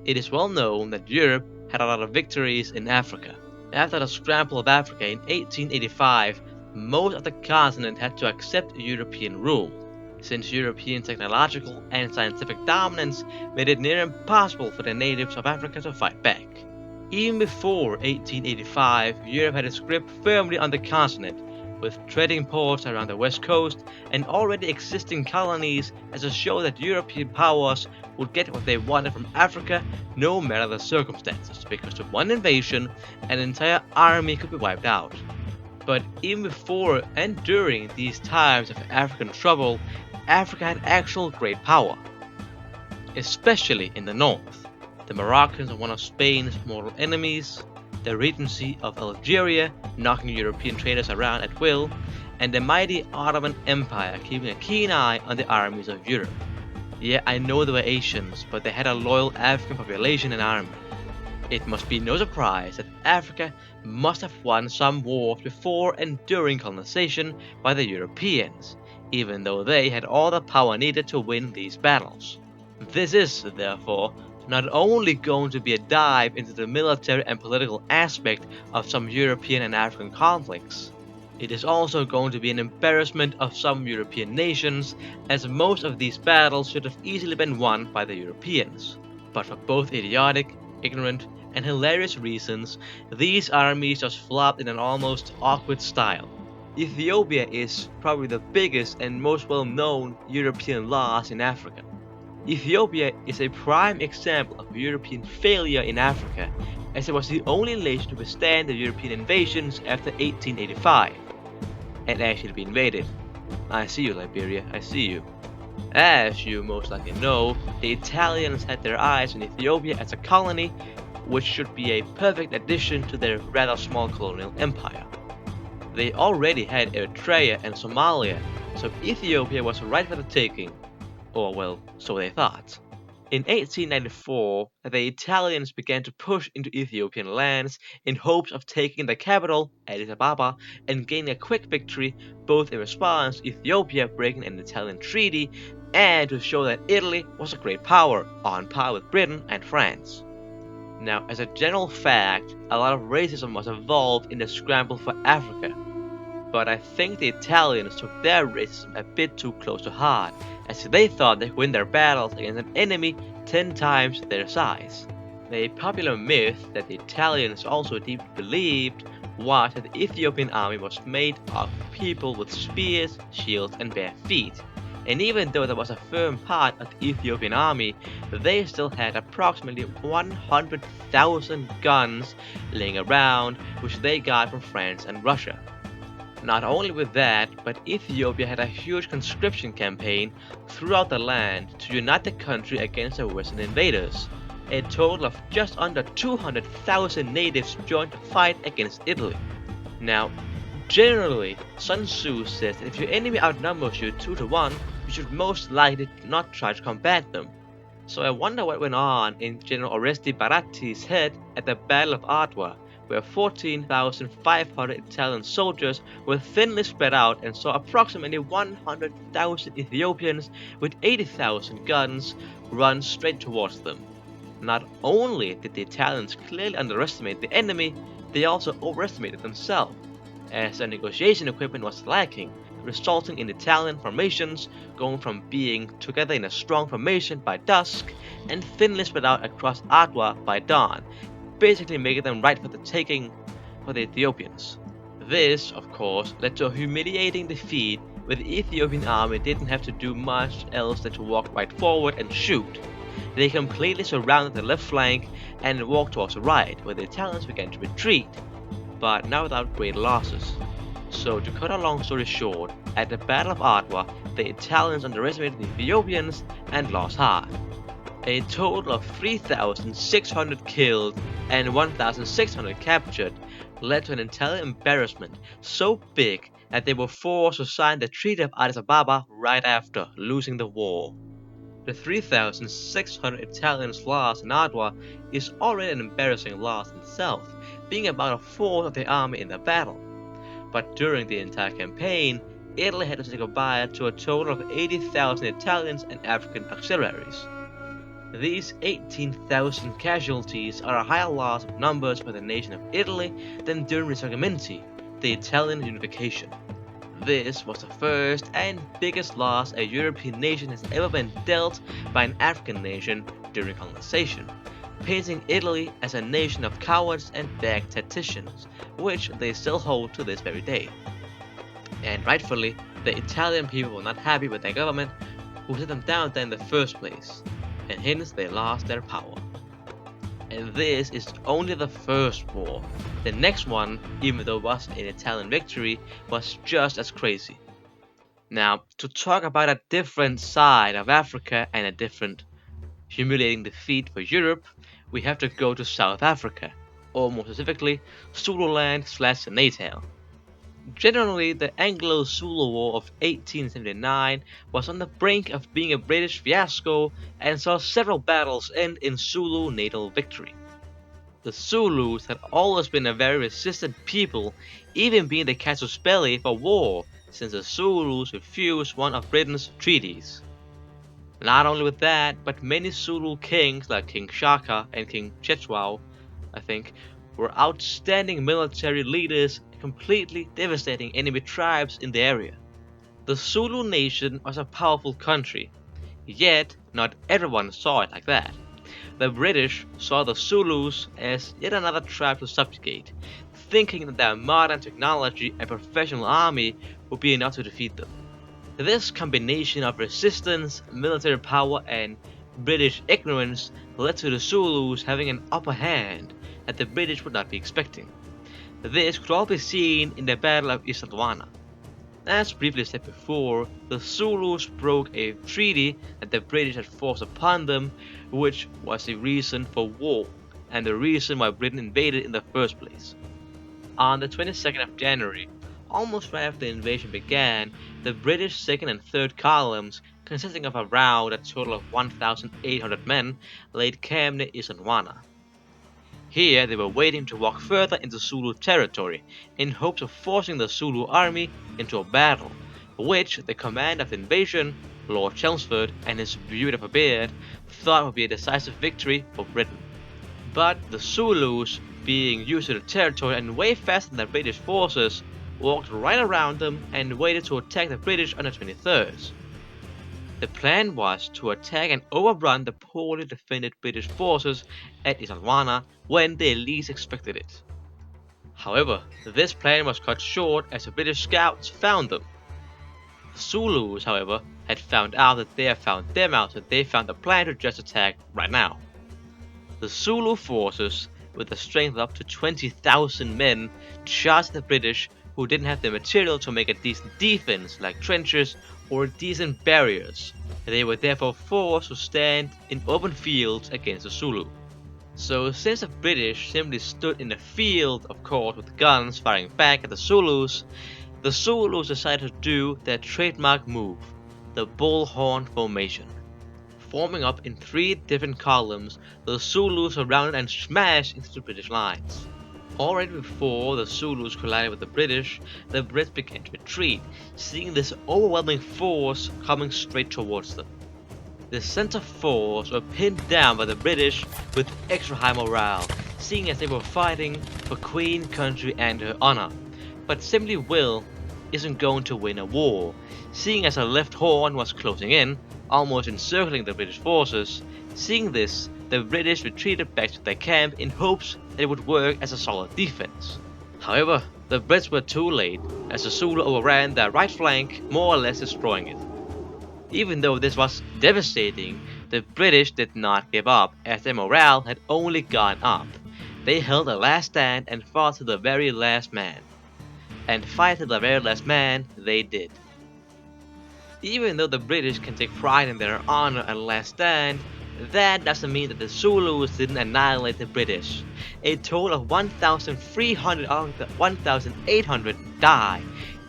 It is well known that Europe had a lot of victories in Africa. After the scramble of Africa in 1885, most of the continent had to accept European rule, since European technological and scientific dominance made it near impossible for the natives of Africa to fight back. Even before 1885, Europe had its grip firmly on the continent, with trading ports around the west coast and already existing colonies as a show that European powers would get what they wanted from Africa no matter the circumstances, because with one invasion, an entire army could be wiped out. But even before and during these times of African trouble, Africa had actual great power, especially in the north. The Moroccans are one of Spain's mortal enemies, the Regency of Algeria knocking European traders around at will, and the mighty Ottoman Empire keeping a keen eye on the armies of Europe. Yeah, I know they were Asians, but they had a loyal African population and army. It must be no surprise that Africa must have won some wars before and during colonization by the Europeans, even though they had all the power needed to win these battles. This is, therefore, not only going to be a dive into the military and political aspect of some European and African conflicts, it is also going to be an embarrassment of some European nations, as most of these battles should have easily been won by the Europeans. But for both idiotic, ignorant, and hilarious reasons, these armies just flopped in an almost awkward style. Ethiopia is probably the biggest and most well-known European loss in Africa. Ethiopia is a prime example of European failure in Africa, as it was the only nation to withstand the European invasions after 1885, and actually be invaded. I see you, Liberia, I see you. As you most likely know, the Italians had their eyes on Ethiopia as a colony, which should be a perfect addition to their rather small colonial empire. They already had Eritrea and Somalia, so Ethiopia was right for the taking. Or well, so they thought. In 1894, the Italians began to push into Ethiopian lands in hopes of taking the capital, Addis Ababa, and gaining a quick victory, both in response to Ethiopia breaking an Italian treaty and to show that Italy was a great power, on par with Britain and France. Now, as a general fact, a lot of racism was involved in the scramble for Africa, but I think the Italians took their racism a bit too close to heart, as they thought they could win their battles against an enemy 10 times their size. The popular myth that the Italians also deeply believed was that the Ethiopian army was made of people with spears, shields, and bare feet, and even though that was a firm part of the Ethiopian army, they still had approximately 100,000 guns laying around, which they got from France and Russia. Not only with that, but Ethiopia had a huge conscription campaign throughout the land to unite the country against the Western invaders. A total of just under 200,000 natives joined the fight against Italy. Now, generally, Sun Tzu says that if your enemy outnumbers you 2 to 1, you should most likely not try to combat them. So I wonder what went on in General Oreste Baratti's head at the Battle of Adwa, where 14,500 Italian soldiers were thinly spread out and saw approximately 100,000 Ethiopians with 80,000 guns run straight towards them. Not only did the Italians clearly underestimate the enemy, they also overestimated themselves, as their negotiation equipment was lacking, resulting in Italian formations going from being together in a strong formation by dusk and thinly spread out across Adwa by dawn, basically making them right for the taking for the Ethiopians. This, of course, led to a humiliating defeat where the Ethiopian army didn't have to do much else than to walk right forward and shoot. They completely surrounded the left flank and walked towards the right, where the Italians began to retreat, but not without great losses. So to cut a long story short, at the Battle of Adwa, the Italians underestimated the Ethiopians and lost hard. A total of 3,600 killed and 1,600 captured led to an Italian embarrassment so big that they were forced to sign the Treaty of Addis Ababa right after losing the war. The 3,600 Italians lost in Adwa is already an embarrassing loss in itself, being about a fourth of the army in the battle. But during the entire campaign, Italy had to say goodbye to a total of 80,000 Italians and African auxiliaries. These 18,000 casualties are a higher loss of numbers for the nation of Italy than during Risorgimenti, the Italian unification. This was the first and biggest loss a European nation has ever been dealt by an African nation during colonization, painting Italy as a nation of cowards and bad tacticians, which they still hold to this very day. And rightfully, the Italian people were not happy with their government who set them down there in the first place, and hence they lost their power. And this is only the first war. The next one, even though it was an Italian victory, was just as crazy. Now, to talk about a different side of Africa and a different humiliating defeat for Europe, we have to go to South Africa, or more specifically, Zululand/Natal. Generally, the Anglo-Zulu War of 1879 was on the brink of being a British fiasco and saw several battles end in Zulu natal victory. The Zulus had always been a very resistant people, even being the casus belli for war, since the Zulus refused one of Britain's treaties. Not only with that, but many Zulu kings like King Shaka and King Chetwau, I think, were outstanding military leaders completely devastating enemy tribes in the area. The Zulu nation was a powerful country, yet not everyone saw it like that. The British saw the Zulus as yet another tribe to subjugate, thinking that their modern technology and professional army would be enough to defeat them. This combination of resistance, military power, and British ignorance led to the Zulus having an upper hand that the British would not be expecting. This could all be seen in the Battle of Isandlwana. As briefly said before, the Zulus broke a treaty that the British had forced upon them, which was the reason for war, and the reason why Britain invaded in the first place. On the 22nd of January, almost right after the invasion began, the British 2nd and 3rd columns, consisting of around a total of 1,800 men, laid camp near Isandlwana. Here they were waiting to walk further into Zulu territory, in hopes of forcing the Zulu army into a battle, which the command of the invasion, Lord Chelmsford and his beautiful beard, thought would be a decisive victory for Britain. But the Zulus, being used to the territory and way faster than the British forces, walked right around them and waited to attack the British on the 23rd. The plan was to attack and overrun the poorly defended British forces at Isandlwana when they least expected it. However, this plan was cut short as the British scouts found them. The Zulus, however, had found out that they had found them out, so they found a plan to just attack right now. The Zulu forces, with a strength of up to 20,000 men, charged the British, who didn't have the material to make a decent defense like trenches or decent barriers. They were therefore forced to stand in open fields against the Zulu. So since the British simply stood in a field, of course, with guns firing back at the Zulus decided to do their trademark move, the bullhorn formation. Forming up in 3 different columns, the Zulus surrounded and smashed into the British lines. Already before the Zulus collided with the Brits began to retreat, seeing this overwhelming force coming straight towards them. The center force were pinned down by the British with extra high morale, seeing as they were fighting for Queen, country and her honor. But simply will isn't going to win a war, seeing as her left horn was closing in, almost encircling the British forces. Seeing this, the British retreated back to their camp in hopes that it would work as a solid defense. However, the Brits were too late, as the Zulu overran their right flank, more or less destroying it. Even though this was devastating, the British did not give up, as their morale had only gone up. They held a last stand and fought to the very last man. And fight to the very last man they did. Even though the British can take pride in their honor and last stand, that doesn't mean that the Zulus didn't annihilate the British. A total of 1,300 out of the 1,800 died,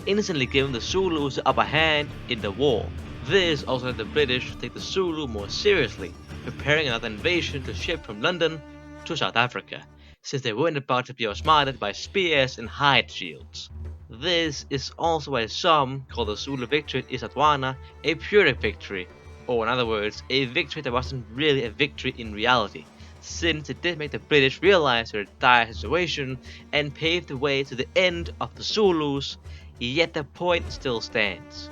instantly giving the Zulus the upper hand in the war. This also led the British to take the Zulu more seriously, preparing another invasion to ship from London to South Africa, since they weren't about to be outsmarted by spears and hide shields. This is also why some call the Zulu victory at Isandlwana a Pyrrhic victory, or in other words, a victory that wasn't really a victory in reality, since it did make the British realize their dire situation and pave the way to the end of the Zulus, yet the point still stands.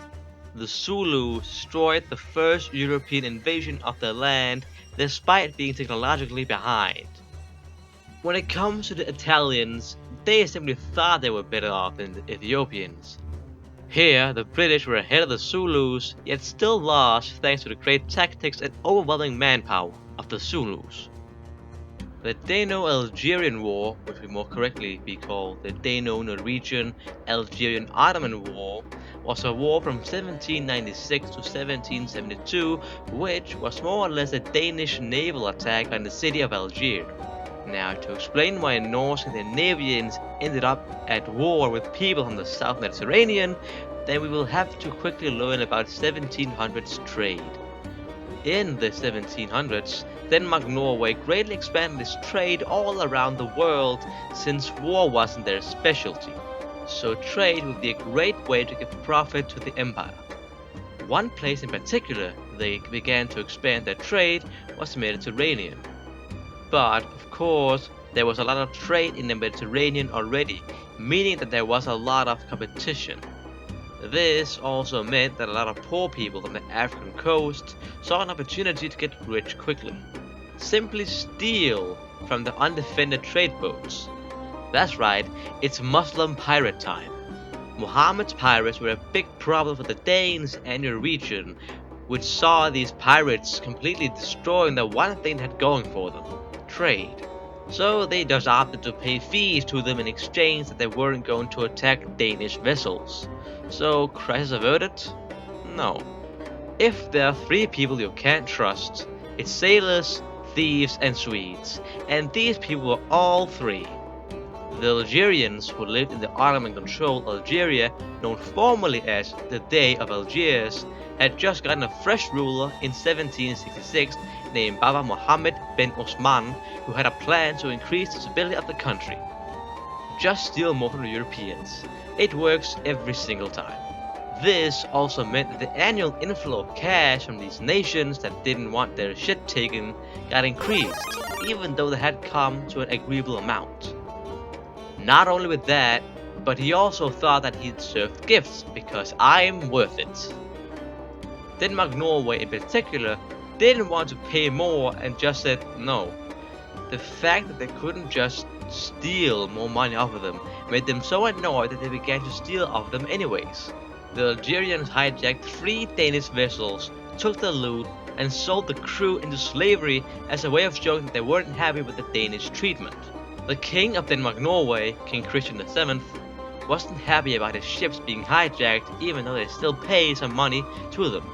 The Zulus destroyed the first European invasion of their land despite being technologically behind. When it comes to the Italians, they simply thought they were better off than the Ethiopians. Here, the British were ahead of the Zulus, yet still lost thanks to the great tactics and overwhelming manpower of the Zulus. The Dano-Algerian War, which would more correctly be called the Dano-Norwegian Algerian Ottoman War, was a war from 1796 to 1772, which was more or less a Danish naval attack on the city of Algiers. Now, to explain why Norse Scandinavians ended up at war with people from the South Mediterranean, then we will have to quickly learn about 1700s trade. In the 1700s, Denmark-Norway greatly expanded its trade all around the world since war wasn't their specialty, so trade would be a great way to give profit to the empire. One place in particular they began to expand their trade was the Mediterranean. But, of course, there was a lot of trade in the Mediterranean already, meaning that there was a lot of competition. This also meant that a lot of poor people from the African coast saw an opportunity to get rich quickly. Simply steal from the undefended trade boats. That's right, it's Muslim pirate time. Muhammad's pirates were a big problem for the Danes and Norwegian, which saw these pirates completely destroying the one thing they had going for them. Trade. So they just opted to pay fees to them in exchange that they weren't going to attack Danish vessels. So, crisis averted? No. If there are three people you can't trust, it's sailors, thieves, and Swedes, and these people were all three. The Algerians, who lived in the Ottoman-controlled Algeria, known formally as the Dey of Algiers, had just gotten a fresh ruler in 1766 named Baba Mohammed bin Osman, who had a plan to increase the stability of the country. Just steal more from the Europeans. It works every single time. This also meant that the annual inflow of cash from these nations that didn't want their shit taken got increased, even though they had come to an agreeable amount. Not only with that, but he also thought that he deserved gifts, because I'm worth it. Denmark-Norway in particular didn't want to pay more and just said no. The fact that they couldn't just steal more money off of them made them so annoyed that they began to steal off them anyways. The Algerians hijacked 3 Danish vessels, took the loot, and sold the crew into slavery as a way of showing that they weren't happy with the Danish treatment. The king of Denmark-Norway, King Christian VII, wasn't happy about his ships being hijacked even though they still paid some money to them.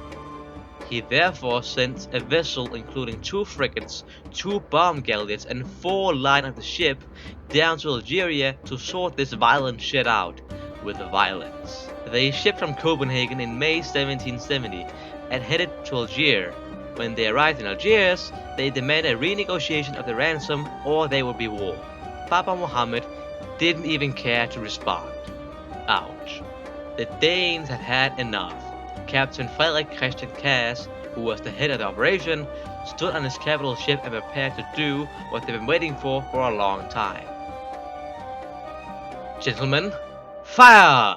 He therefore sent a vessel including 2 frigates, 2 bomb galleons, and 4 line of the ship down to Algeria to sort this violent shit out with violence. They shipped from Copenhagen in May 1770 and headed to Algiers. When they arrived in Algiers, they demanded a renegotiation of the ransom or there would be war. Baba Mohammed didn't even care to respond. Ouch. The Danes had had enough. Captain Frederik Christian Cass, who was the head of the operation, stood on his capital ship and prepared to do what they've been waiting for a long time. Gentlemen, fire!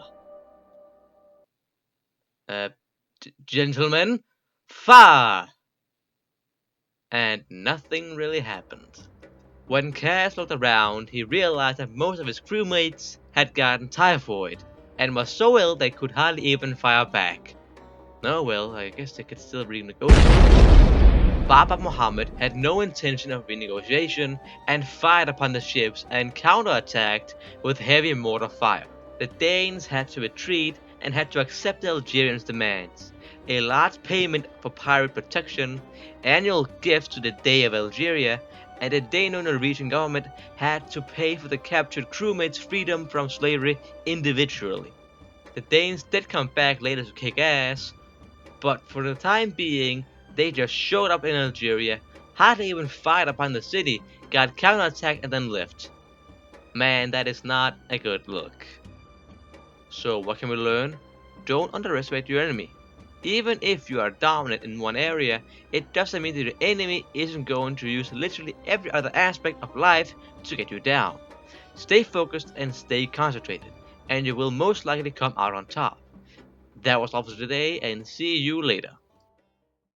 Gentlemen, fire! And nothing really happened. When Cass looked around, he realized that most of his crewmates had gotten typhoid and was so ill they could hardly even fire back. Oh well, I guess they could still renegotiate. Baba Mohammed had no intention of renegotiation and fired upon the ships and counterattacked with heavy mortar fire. The Danes had to retreat and had to accept the Algerians' demands. A large payment for pirate protection, annual gifts to the Dey of Algeria, and the Dano-Norwegian government had to pay for the captured crewmates' freedom from slavery individually. The Danes did come back later to kick ass, but for the time being, they just showed up in Algeria, hardly even fired upon the city, got counterattacked and then left. Man, that is not a good look. So what can we learn? Don't underestimate your enemy. Even if you are dominant in one area, it doesn't mean that your enemy isn't going to use literally every other aspect of life to get you down. Stay focused and stay concentrated, and you will most likely come out on top. That was all for today, and see you later.